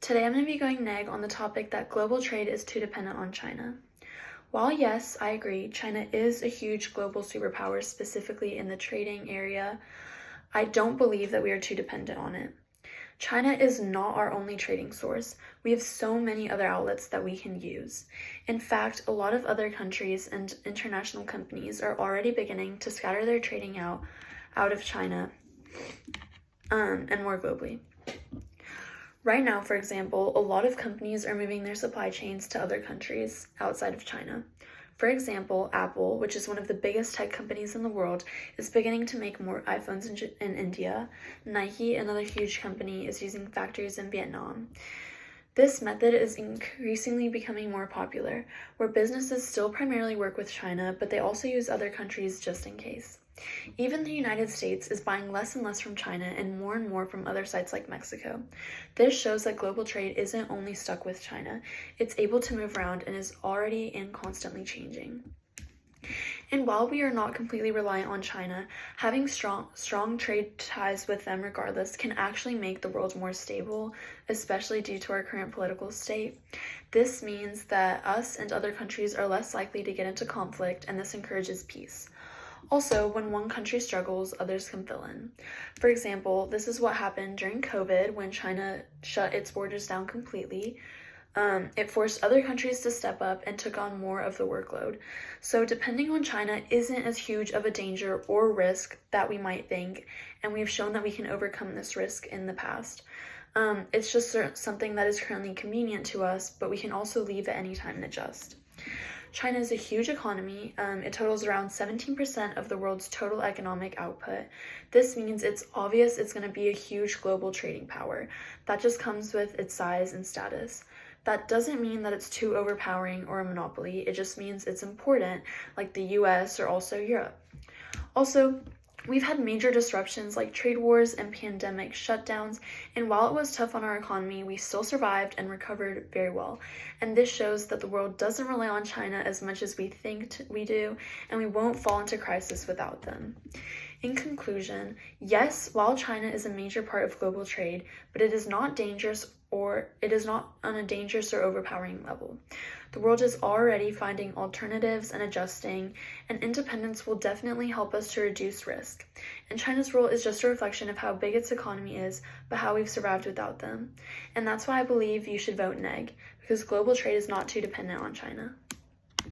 Today I'm going to be going neg on the topic that global trade is too dependent on China. While yes, I agree, China is a huge global superpower, specifically in the trading area, I don't believe that we are too dependent on it. China is not our only trading source. We have so many other outlets that we can use. In fact, a lot of other countries and international companies are already beginning to scatter their trading out of China and more globally. Right now, for example, a lot of companies are moving their supply chains to other countries outside of China. For example, Apple, which is one of the biggest tech companies in the world, is beginning to make more iPhones in India. Nike, another huge company, is using factories in Vietnam. This method is increasingly becoming more popular, where businesses still primarily work with China, but they also use other countries just in case. Even the United States is buying less and less from China and more from other sites like Mexico. This shows that global trade isn't only stuck with China, it's able to move around and is already and constantly changing. And while we are not completely reliant on China, having strong trade ties with them regardless can actually make the world more stable, especially due to our current political state. This means that us and other countries are less likely to get into conflict, and this encourages peace. Also, when one country struggles, others can fill in. For example, this is what happened during COVID when China shut its borders down completely. It forced other countries to step up and took on more of the workload. So depending on China isn't as huge of a danger or risk that we might think, and we've shown that we can overcome this risk in the past. It's just something that is currently convenient to us, but we can also leave at any time and adjust. China is a huge economy. It totals around 17% of the world's total economic output. This means it's obvious it's going to be a huge global trading power. That just comes with its size and status. That doesn't mean that it's too overpowering or a monopoly. It just means it's important, like the US or also Europe. Also, we've had major disruptions like trade wars and pandemic shutdowns, and while it was tough on our economy, we still survived and recovered very well. And this shows that the world doesn't rely on China as much as we think we do, and we won't fall into crisis without them. In conclusion, yes, while China is a major part of global trade, but it is not dangerous or it is not on a dangerous or overpowering level. The world is already finding alternatives and adjusting, and independence will definitely help us to reduce risk. And China's role is just a reflection of how big its economy is, but how we've survived without them. And that's why I believe you should vote neg, because global trade is not too dependent on China.